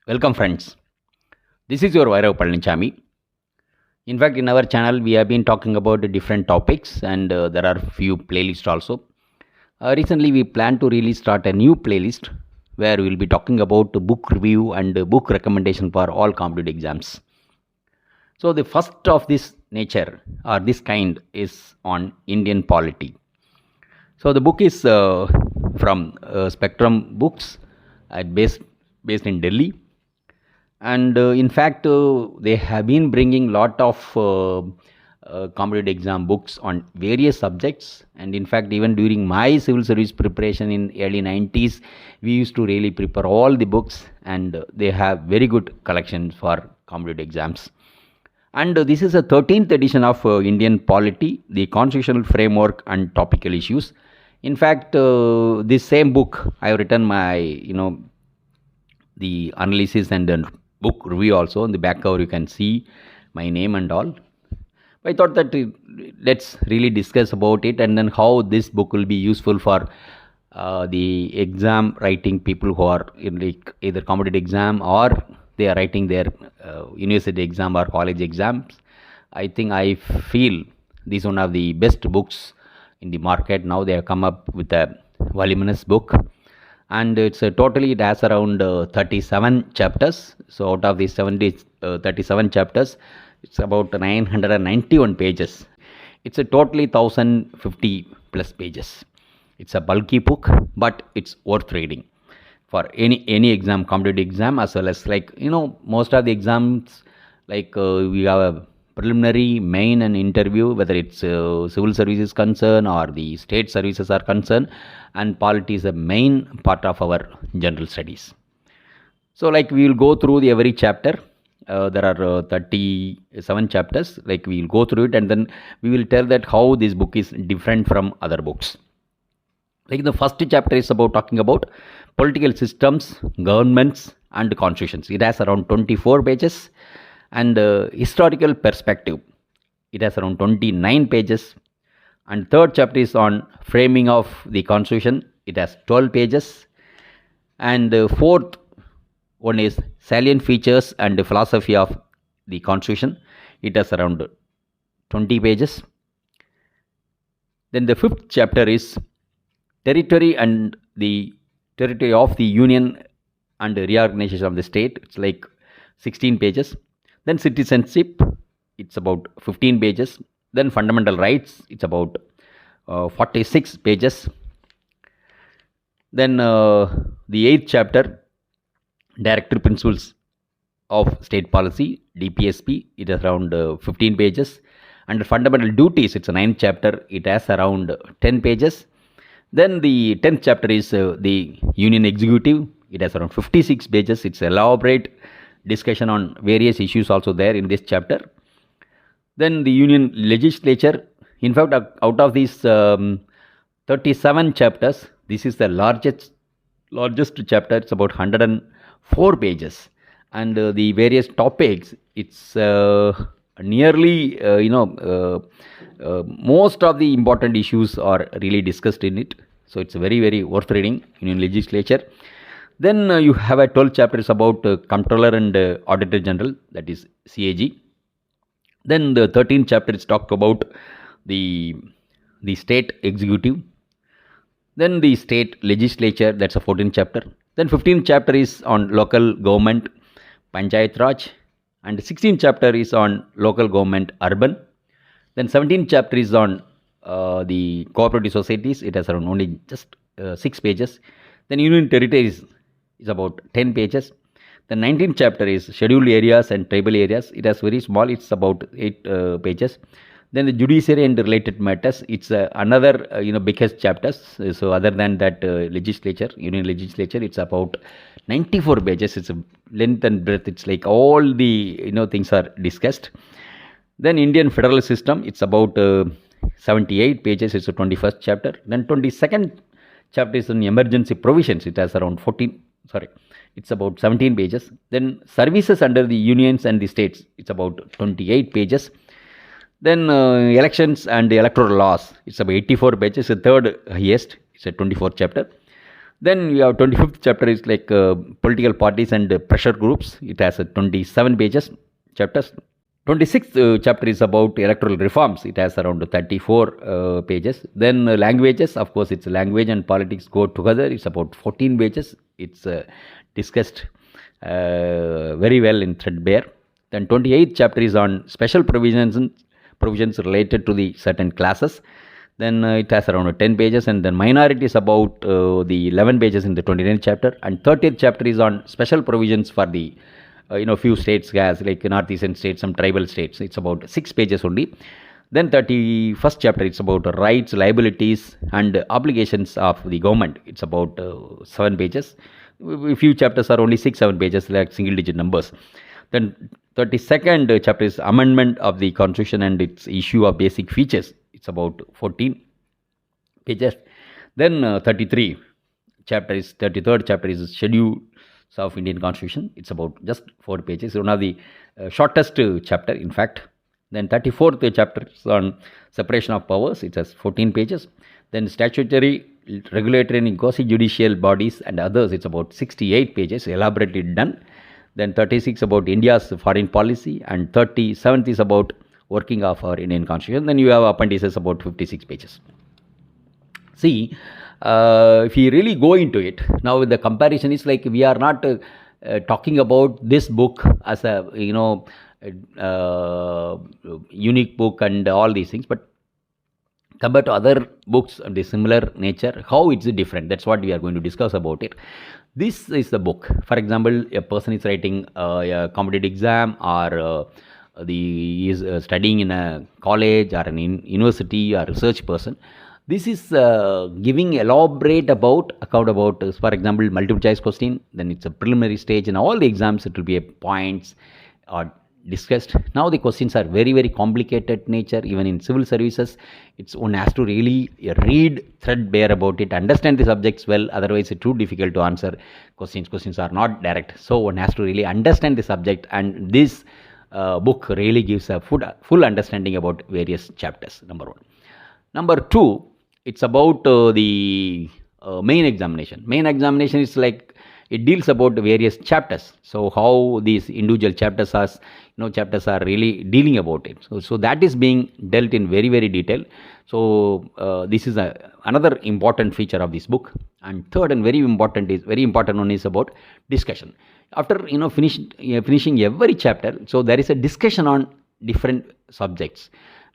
Welcome friends. This is your V.Palanichamy. In fact, in our channel, we have been talking about different topics and there are few playlists also. Recently, we plan to really start a new playlist where we will be talking about book review and book recommendation for all competitive exams. So, the first of this nature or this kind is on Indian polity. So, the book is from Spectrum Books, based in Delhi. And in fact they have been bringing lot of competitive exam books on various subjects, and in fact even during my civil service preparation in early 90s we used to really prepare all the books, and they have very good collections for competitive exams. And this is a 13th edition of Indian Polity, the constitutional framework and topical issues. In fact this same book I have written my the analysis and then book review also. On the back cover you can see my name and all. I thought that let's really discuss about it, and then how this book will be useful for the exam writing people who are in like either competitive exam or they are writing their university exam or college exams. I feel this is one of the best books in the market. Now they have come up with a voluminous book, and it has around 37 chapters. So out of these 37 chapters, it's about 991 pages. It's a totally 1050 plus pages. It's a bulky book, but it's worth reading for any exam, competitive exam, as well as most of the exams, we have a preliminary, main and interview, whether it's civil services concerned or the state services are concerned, and polity is a main part of our general studies. So we will go through every chapter. There are 37 chapters. We will go through it, and then we will tell that how this book is different from other books. The first chapter is talking about political systems, governments and constitutions. It has around 24 pages. And historical perspective, it has around 29 pages. And third chapter is on framing of the constitution. It has 12 pages. And fourth one is salient features and the philosophy of the constitution. It has around 20 pages. Then the fifth chapter is territory and the territory of the union and the reorganization of the state. It's 16 pages. Then citizenship, it's about 15 pages. Then fundamental rights, it's about 46 pages. Then the 8th chapter, directive principles of state policy, DPSP, it has around 15 pages. Under fundamental duties, it's a 9th chapter, it has around 10 pages. Then the 10th chapter is the union executive, it has around 56 pages. It's elaborate discussion on various issues also there in this chapter. Then the union legislature, in fact out of these 37 chapters, this is the largest chapter. It's about 104 pages, and the various topics, it's nearly most of the important issues are really discussed in it. So it's very, very worth reading, union legislature. Then you have a 12 chapters about Comptroller and Auditor General, that is CAG. Then the 13th chapter is talked about the state executive. Then the state legislature, that's a 14th chapter. Then 15th chapter is on local government, Panchayat Raj. And 16th chapter is on local government, urban. Then 17th chapter is on the cooperative societies. It has around only just 6 pages. Then union territories is about 10 pages. The 19th chapter is scheduled areas and tribal areas. It has very small, it's about 8 pages. Then the judiciary and related matters, it's another biggest chapters. So other than that union legislature, it's about 94 pages. It's a length and breadth, it's all the things are discussed. Then Indian federal system, it's about 78 pages. It's a 21st chapter. Then 22nd chapter is on emergency provisions. It has around it's about 17 pages. Then services under the unions and the states, it's about 28 pages. Then elections and the electoral laws, it's about 84 pages, the third highest. It's a 24th chapter. Then we have 25th chapter is like political parties and pressure groups. It has 27 pages chapters. 26th chapter is about electoral reforms. It has around 34 pages. Then languages, of course, it's language and politics go together. It's about 14 pages. It's discussed very well in threadbare. Then 28th chapter is on special provisions related to the certain classes. Then it has around 10 pages, and then minorities about the 11 pages in the 29th chapter, and 30th chapter is on special provisions for the few states as like northeastern states, some tribal states. It's about 6 pages only. Then 31st chapter, it's about rights, liabilities and obligations of the government. It's about 7 pages. A few chapters are only 6-7 pages, like single digit numbers. Then 32nd chapter is amendment of the constitution and its issue of basic features. It's about 14 pages. Then 33rd chapter is schedules of Indian Constitution. It's about just 4 pages. One of the shortest chapter, in fact. Then 34th chapter is on separation of powers. It has 14 pages. Then statutory, regulatory and quasi-judicial bodies and others. It's about 68 pages, elaborately done. Then 36 about India's foreign policy, and 37th is about working of our Indian Constitution. Then you have appendices about 56 pages. See, if you really go into it, now the comparison is like we are not talking about this book as a unique book and all these things, but compared to other books of the similar nature, how it's different. That's what we are going to discuss about it. This is the book. For example, a person is writing a competitive exam, or is studying in a college or an university or research person. This is giving elaborate account about, for example, multiple choice question. Then it's a preliminary stage. In all the exams, it will be a points or discussed. Now the questions are very, very complicated nature. Even in civil services, one has to really read threadbare about it, understand the subjects well. Otherwise, it's too difficult to answer questions. Questions are not direct. So one has to really understand the subject, and this book really gives a full understanding about various chapters. Number 1. Number 2, it's about the main examination. Main examination is like it deals about various chapters. So how these individual chapters are really dealing about it. So that is being dealt in very, very detail. So this is another important feature of this book. And third and very important one is about discussion. After finishing every chapter, so there is a discussion on different subjects.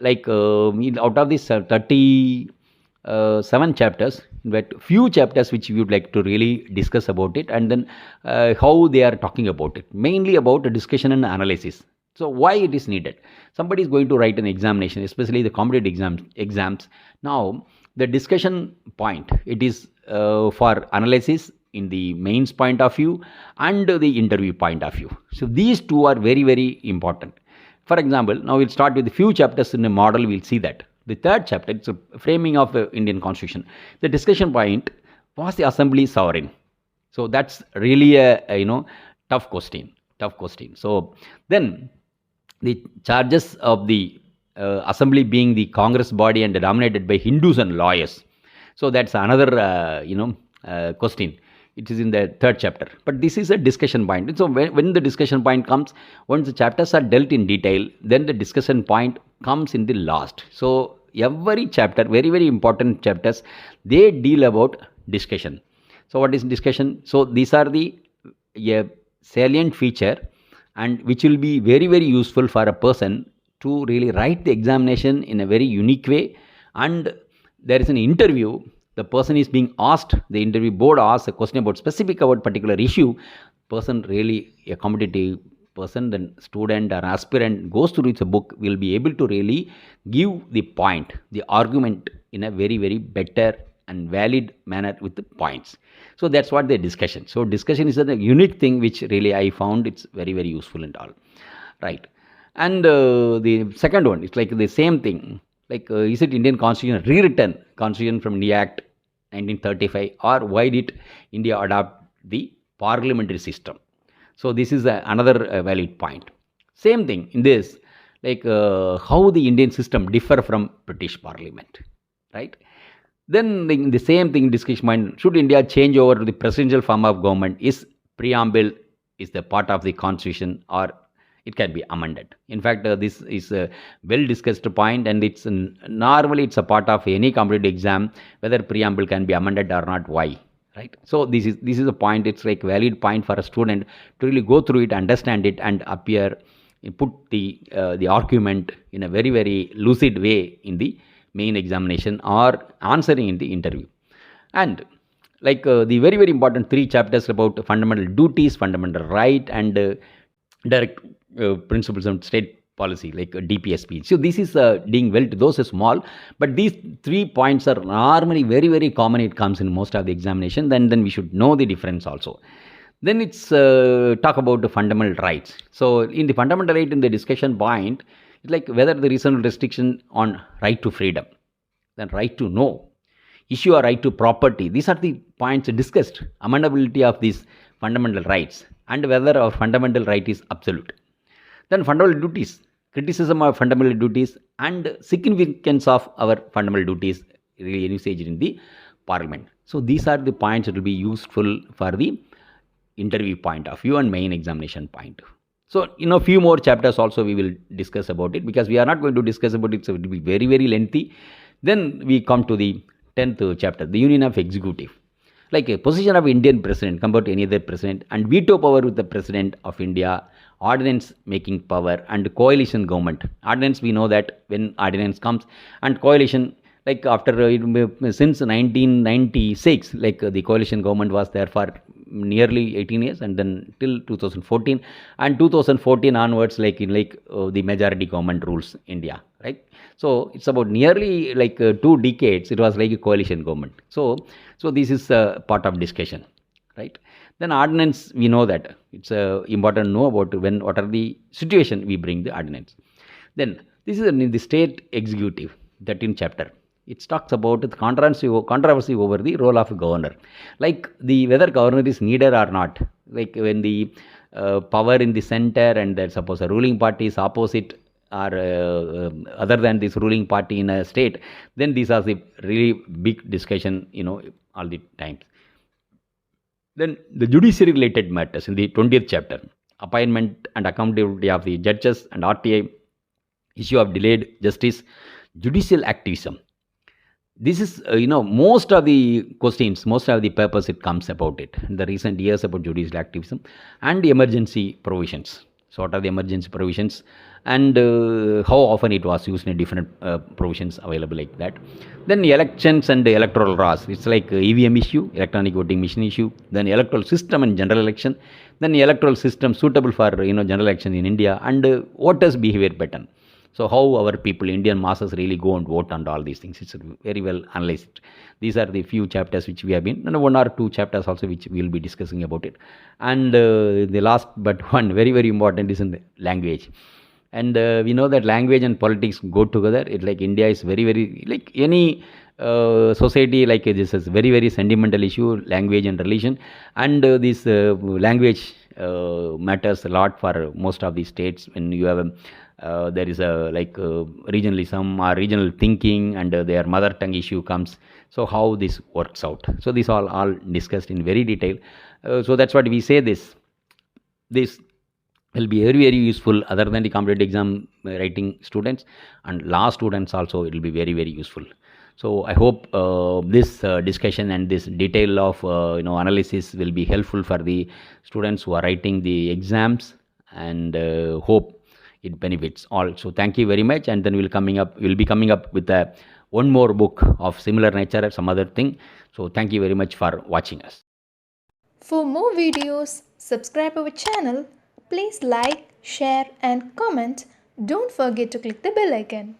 Like out of these 37 chapters, but few chapters which we would like to really discuss about it, and then how they are talking about it, mainly about the discussion and analysis. So why it is needed? Somebody is going to write an examination, especially the competitive exams. Now the discussion point, it is for analysis in the mains point of view and the interview point of view. So these two are very, very important. For example, now we'll start with a few chapters in the model. We'll see that. The third chapter, it's a framing of the Indian Constitution. The discussion point, was the assembly sovereign? So that's really a tough question. So then the charges of the assembly being the Congress body and dominated by Hindus and lawyers. So that's another question. It is in the third chapter. But this is a discussion point. So when the discussion point comes, once the chapters are dealt in detail, then the discussion point comes in the last. So every chapter, very, very important chapters, they deal about discussion. So what is discussion? So these are the salient feature, and which will be very, very useful for a person to really write the examination in a very unique way. And there is an interview. The person is being asked, the interview board asks a question about particular issue. Person really, a competitive person, then student or aspirant goes to read the book, will be able to really give the point, the argument in a very, very better and valid manner with the points. So that's what the discussion. So discussion is a unique thing which really I found it's very, very useful and all. Right. And the second one, it's like the same thing. Like, is it Indian Constitution rewritten Constitution from India Act 1935, or why did India adopt the parliamentary system? So this is another valid point. Same thing in this, like how the Indian system differ from British Parliament, right? Then the same thing discussion mind, should India change over to the presidential form of government? Is preamble is the part of the constitution or it can be amended? In fact, this is a well discussed point, and normally it's a part of any competitive exam whether preamble can be amended or not. Why? Right. So this is a point. It's like valid point for a student to really go through it, understand it, and appear put the argument in a very very lucid way in the main examination or answering in the interview. And the very very important three chapters about fundamental duties, fundamental right, and direct principles of state policy, like DPSP. So this is doing well to those small, but these 3 points are normally very very common. It comes in most of the examination. Then we should know the difference also. Then it's talk about the fundamental rights. So in the fundamental right, in the discussion point, it's like whether there is a restriction on right to freedom, then right to know, issue or right to property. These are the points discussed. Amendability of these fundamental rights and whether our fundamental right is absolute. Then fundamental duties, criticism of fundamental duties and significance of our fundamental duties, really usage in the parliament. So these are the points that will be useful for the interview point of view and main examination point. So a few more chapters also we will discuss about it, because we are not going to discuss about it, so it will be very very lengthy. Then we come to the 10th chapter, the union of executive, like a position of Indian president compared to any other president, and veto power with the president of India, ordinance making power, and coalition government. Ordinance, we know that when ordinance comes, and coalition, like after since 1996, the coalition government was there for nearly 18 years, and then till 2014, and 2014 onwards, the majority government rules India, right? So it's about nearly 2 decades. It was like a coalition government. So this is part of discussion, right? Then ordinance, we know that it's important to know about what are the situation we bring the ordinance. Then this is in the state executive, 13th chapter. It talks about the controversy over the role of governor, like whether governor is needed or not. Like when the power in the center, and suppose a ruling party is opposite or other than this ruling party in a state, then these are the really big discussion, all the times. Then the judiciary related matters in the 20th chapter, appointment and accountability of the judges and RTI, issue of delayed justice, judicial activism. This is, most of the questions, most of the papers, it comes about it in the recent years about judicial activism and the emergency provisions. So what are the emergency provisions, and how often it was used in different provisions available like that. Then elections and electoral laws. It's like EVM issue, electronic voting machine issue. Then electoral system and general election. Then electoral system suitable for general election in India, and voters behavior pattern. So how our people, Indian masses, really go and vote and all these things. It's very well analyzed. These are the few chapters which we have been, and 1 or 2 chapters also which we will be discussing about it. And the last but one very very important is in the language. And we know that language and politics go together. It's like India is very very, like any society, like this is very very sentimental issue, language and religion. And this language matters a lot for most of the states. When you have there is a regionalism or regional thinking, and their mother tongue issue comes. So how this works out, so these all discussed in very detail. So that's what we say, this will be very very useful other than the competitive exam writing students, and law students also it will be very very useful. So I hope this discussion and this detail of analysis will be helpful for the students who are writing the exams, and hope it benefits all. So thank you very much, and then we'll be coming up with one more book of similar nature or some other thing. So thank you very much for watching us. For more videos, subscribe our channel. Please like, share and comment. Don't forget to click the bell icon.